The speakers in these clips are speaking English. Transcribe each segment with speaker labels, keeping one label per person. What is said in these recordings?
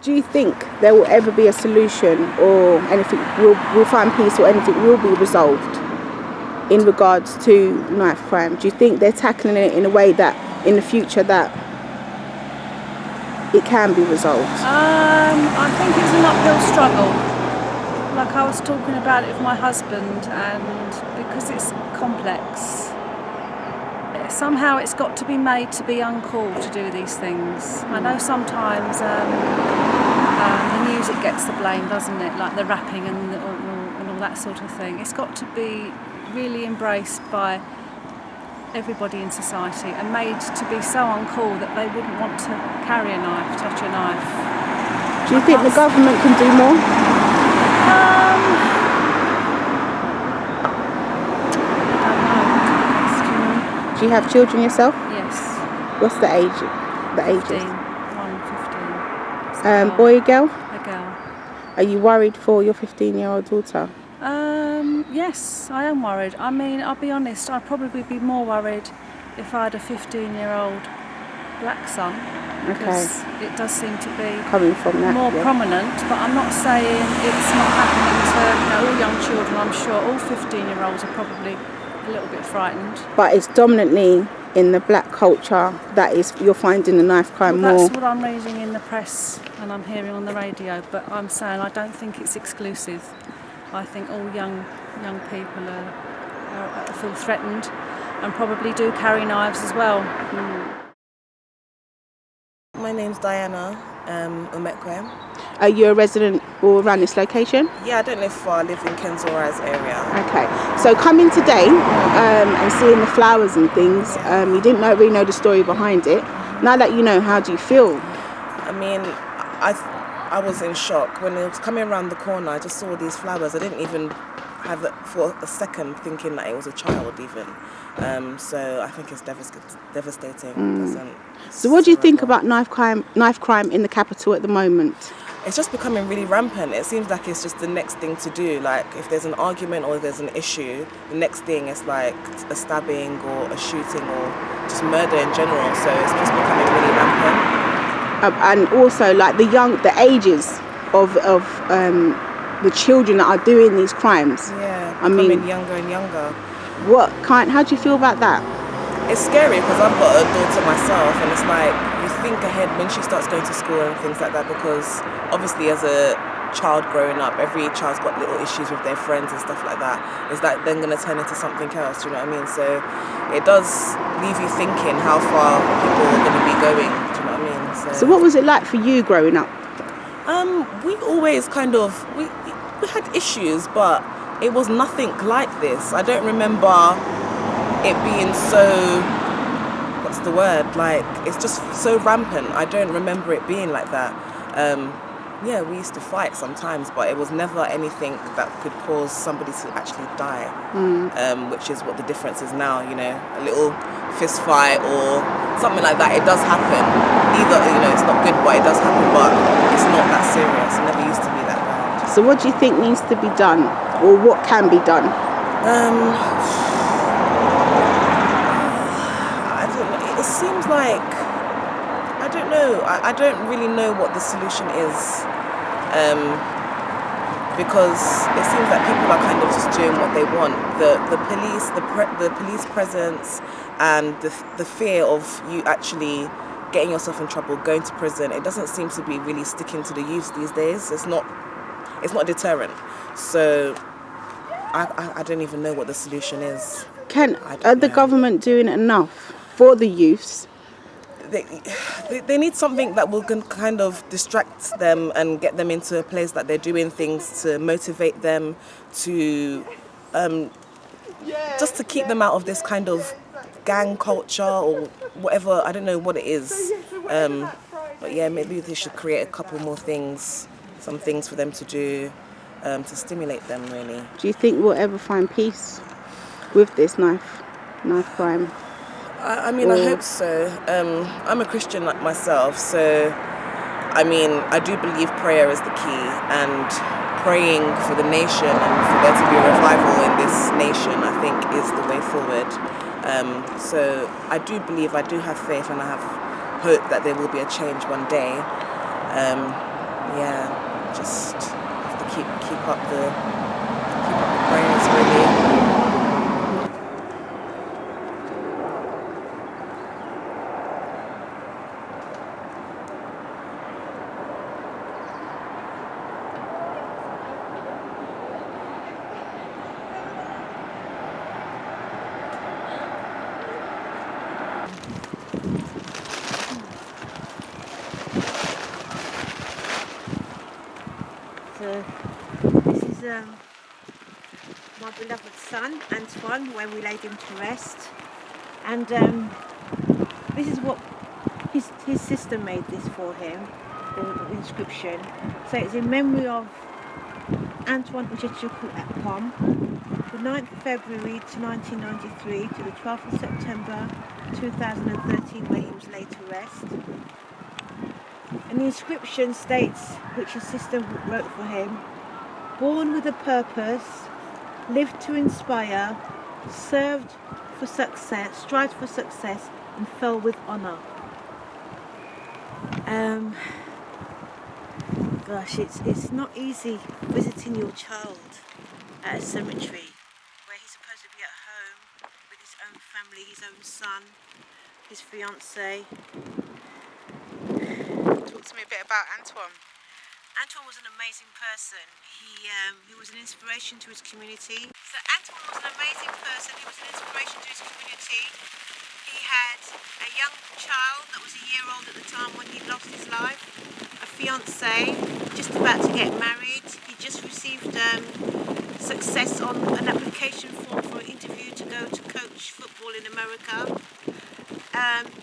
Speaker 1: Do you think there will ever be a solution, or anything will find peace, or anything will be resolved in regards to knife crime? Do you think they're tackling it in a way that in the future that it can be resolved?
Speaker 2: I think it's an uphill struggle. Like I was talking about it with my husband, and because it's complex, somehow it's got to be made to be uncool to do these things. I know sometimes the music gets the blame, doesn't it? Like the rapping and all that sort of thing. It's got to be really embraced by everybody in society and made to be so uncool that they wouldn't want to carry a knife, touch a knife.
Speaker 1: Do you think the government can do more? Do you have children yourself?
Speaker 2: Yes.
Speaker 1: What's the age? The ages?
Speaker 2: 15. 15.
Speaker 1: Boy or girl?
Speaker 2: A girl.
Speaker 1: Are you worried for your 15-year-old daughter?
Speaker 2: Yes, I am worried. I mean, I'll be honest, I'd probably be more worried if I had a 15-year-old black son. Because it does seem to be
Speaker 1: coming from that,
Speaker 2: more prominent, but I'm not saying it's not happening to all young children. I'm sure all 15-year-olds are probably a little bit frightened.
Speaker 1: But it's dominantly in the black culture that is you're finding the knife crime more.
Speaker 2: That's what I'm reading in the press and I'm hearing on the radio, but I'm saying I don't think it's exclusive. I think all young people feel threatened and probably do carry knives as well.
Speaker 3: My name's Diana Umekwe.
Speaker 1: Are you a resident or around this location?
Speaker 3: Yeah, I don't live far. I live in Kensal Rise area.
Speaker 1: Okay, so coming today and seeing the flowers and things, you didn't really know the story behind it. Now that you know, how do you feel?
Speaker 3: I mean, I was in shock. When it was coming around the corner, I just saw these flowers. I didn't even have it for a second thinking that it was a child even. So I think it's devastating.
Speaker 1: So what do you think about knife crime in the capital at the moment?
Speaker 3: It's just becoming really rampant. It seems like it's just the next thing to do. Like if there's an argument or there's an issue, the next thing is like a stabbing or a shooting or just murder in general. So it's just becoming really rampant.
Speaker 1: And also like the ages of the children that are doing these crimes.
Speaker 3: Yeah,
Speaker 1: I mean,
Speaker 3: becoming younger and younger.
Speaker 1: How do you feel about that?
Speaker 3: It's scary because I've got a daughter myself, and it's like you think ahead when she starts going to school and things like that, because obviously as a child growing up, every child's got little issues with their friends and stuff like that. Is that then going to turn into something else? Do you know what I mean? So it does leave you thinking how far people are going to be going. Do you know what I mean?
Speaker 1: So what was it like for you growing up?
Speaker 3: We always we had issues, but it was nothing like this. I don't remember it being so, what's the word? Like, it's just so rampant. I don't remember it being like that. Yeah, we used to fight sometimes, but it was never anything that could cause somebody to actually die, which is what the difference is now, you know, a little fist fight or something like that. It does happen. Either, you know, it's not good, but it does happen, but it's not that serious. It never used to be that bad.
Speaker 1: So what do you think needs to be done, or what can be done?
Speaker 3: I don't know. It seems like, I don't know. I don't really know what the solution is, because it seems like people are kind of just doing what they want. The police presence, and the fear of you actually getting yourself in trouble, going to prison. It doesn't seem to be really sticking to the youth these days. It's not deterrent. So I don't even know what the solution is.
Speaker 1: Are the government doing enough for the youths?
Speaker 3: They need something that will kind of distract them and get them into a place that they're doing things to motivate them, to just to keep them out of this kind of gang culture or whatever. I don't know what it is. But yeah, maybe they should create a couple more things, some things for them to do, to stimulate them really.
Speaker 1: Do you think we'll ever find peace with this knife crime?
Speaker 3: I mean, I hope so. I'm a Christian like myself, so I mean, I do believe prayer is the key, and praying for the nation and for there to be a revival in this nation, I think, is the way forward. So I do believe, I do have faith, and I have hope that there will be a change one day. yeah, just have to keep up the prayers, really.
Speaker 4: So this is my beloved son Antoine, when we laid him to rest, and this is what his sister made this for him, the inscription. So it's in memory of Antoine Uchechuku Akpom, the 9th of February to 1993 to the 12th of September 2013, where he was laid to rest. And the inscription states, which his sister wrote for him: born with a purpose, lived to inspire, served for success, strived for success, and fell with honour. Gosh, it's not easy visiting your child at a cemetery where he's supposed to be at home with his own family, his own son, his fiancée.
Speaker 1: Talk to me a bit about Antoine.
Speaker 4: Antoine was an amazing person. He was an inspiration to his community. So Antoine was an amazing person. He was an inspiration to his community. He had a young child that was a year old at the time when he lost his life, a fiancée, just about to get married. He just received success on an application form for an interview to go to coach football in America.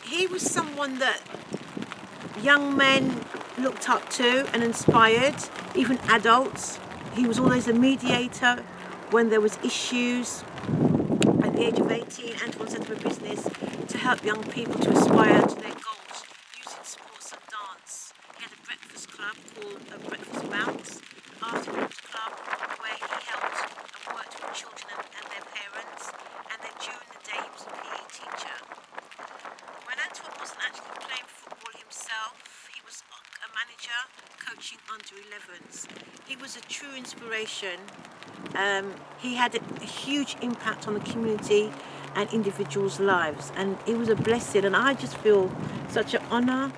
Speaker 4: He was someone that young men looked up to and inspired, even adults. He was always a mediator when there was issues. At the age of 18, Antoine set up a business to help young people to aspire to their goals using sports and dance. He had a breakfast club called Breakfast Bounce, afternoons club, where he helped and worked with children and their parents, and then during the day he was a PE teacher. When Antoine wasn't actually playing football himself, he was a manager coaching under 11s. He was a true inspiration. He had a huge impact on the community and individuals' lives, and it was a blessing, and I just feel such an honour.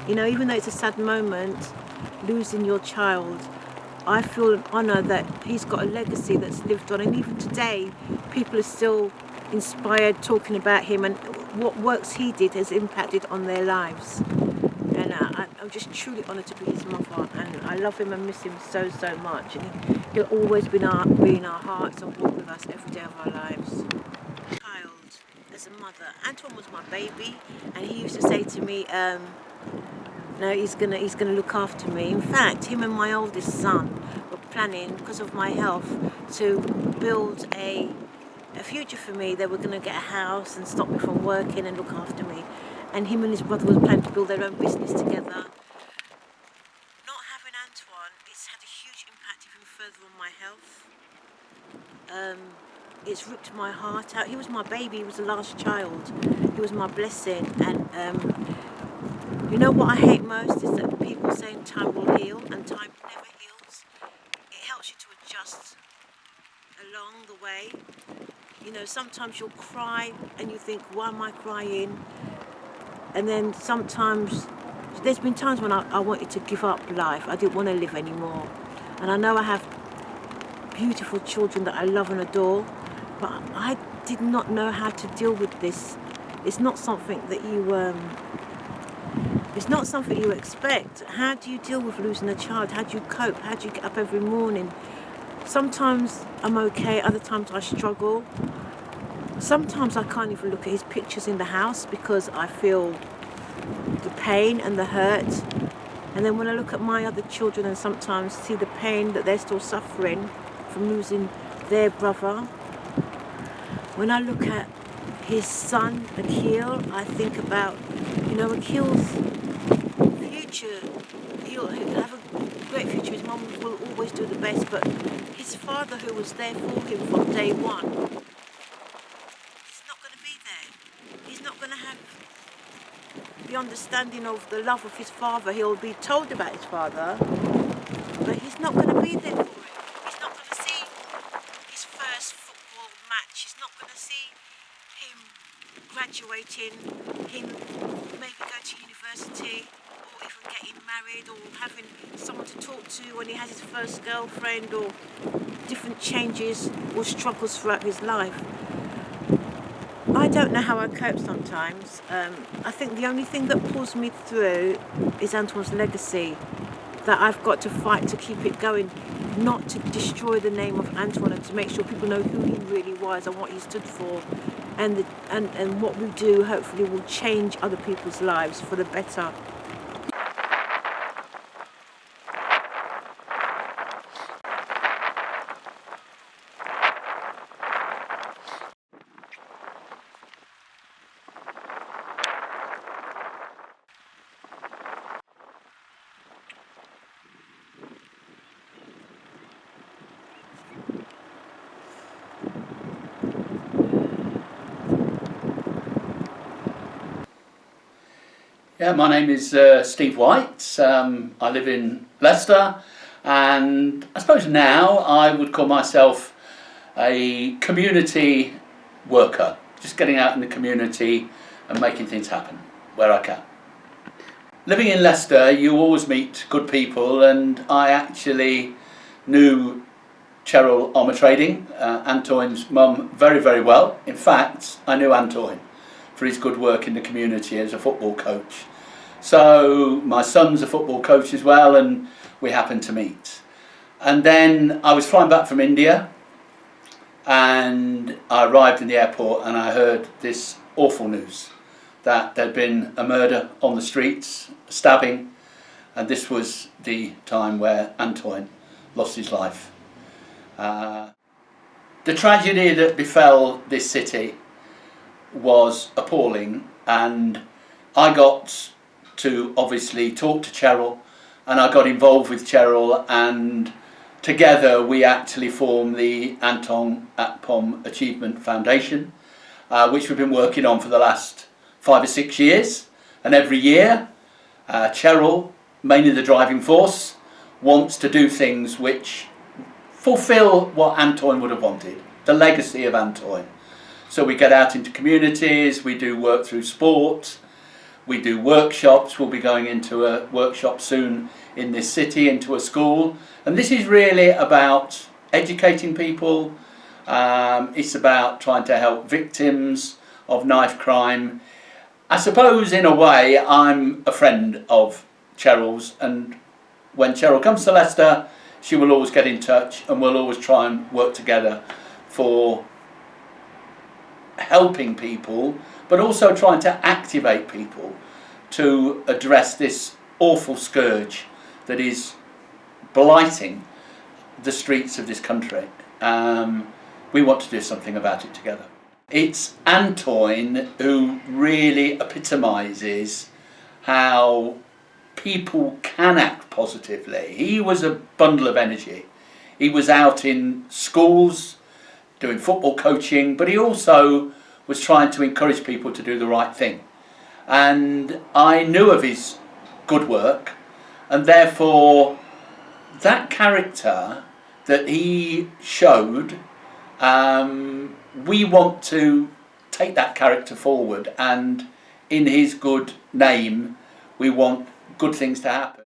Speaker 4: You know, even though it's a sad moment, losing your child, I feel an honour that he's got a legacy that's lived on, and even today people are still inspired talking about him, and what works he did has impacted on their lives. And I'm just truly honoured to be his mother, and I love him and miss him so much, and he'll always be in our hearts and walk with us every day of our lives. Child, as a mother, Antoine was my baby, and he used to say to me, no, he's gonna look after me. In fact, him and my oldest son were planning, because of my health, to build a future for me. They were gonna get a house and stop me from working and look after me. And him and his brother was planning to build their own business together. Not having Antoine, it's had a huge impact even further on my health. It's ripped my heart out. He was my baby, he was the last child. He was my blessing, and you know what I hate most is that people saying time will heal, and time never heals. It helps you to adjust along the way. You know, sometimes you'll cry and you think, why am I crying? And then sometimes, there's been times when I wanted to give up life. I didn't want to live anymore. And I know I have beautiful children that I love and adore, but I did not know how to deal with this. It's not something that it's not something you expect. How do you deal with losing a child? How do you cope? How do you get up every morning? Sometimes I'm okay, other times I struggle. Sometimes I can't even look at his pictures in the house because I feel the pain and the hurt. And then when I look at my other children and sometimes see the pain that they're still suffering from losing their brother. When I look at his son, Akil, I think about, you know, Akil's future. He'll have a great future. His mum will always do the best, but his father, who was there for him from day one, he's not going to be there. He's not going to have the understanding of the love of his father. He'll be told about his father, but he's not going to be there for him. He's not going to see his first football match. He's not going to see him graduating, him maybe go to university, or even getting married, or having someone to talk to when he has his first girlfriend, or different changes or struggles throughout his life. I don't know how I cope sometimes. I think the only thing that pulls me through is Antoine's legacy, that I've got to fight to keep it going, not to destroy the name of Antoine, and to make sure people know who he really was and what he stood for, and what we do hopefully will change other people's lives for the better.
Speaker 5: Yeah, my name is Steve White. I live in Leicester, and I suppose now I would call myself a community worker, just getting out in the community and making things happen where I can. Living in Leicester, you always meet good people, and I actually knew Cheryl Armatrading, Antoine's mum, very, very well. In fact, I knew Antoine for his good work in the community as a football coach. So my son's a football coach as well, and we happened to meet. And then I was flying back from India, and I arrived in the airport and I heard this awful news that there'd been a murder on the streets, a stabbing, and this was the time where Antoine lost his life. The tragedy that befell this city was appalling, and I got to obviously talk to Cheryl, and I got involved with Cheryl, and together we actually formed the Anton Atpom Achievement Foundation, which we've been working on for the last 5 or 6 years. And every year Cheryl, mainly the driving force, wants to do things which fulfill what Antoine would have wanted, the legacy of Antoine. So we get out into communities, we do work through sport, we do workshops. We'll be going into a workshop soon in this city, into a school. And this is really about educating people. It's about trying to help victims of knife crime. I suppose in a way I'm a friend of Cheryl's, and when Cheryl comes to Leicester, she will always get in touch, and we'll always try and work together for helping people, but also trying to activate people to address this awful scourge that is blighting the streets of this country. We want to do something about it together. It's Antoine who really epitomises how people can act positively. He was a bundle of energy. He was out in schools doing football coaching, but he also was trying to encourage people to do the right thing. And I knew of his good work, and therefore that character that he showed, we want to take that character forward, and in his good name we want good things to happen.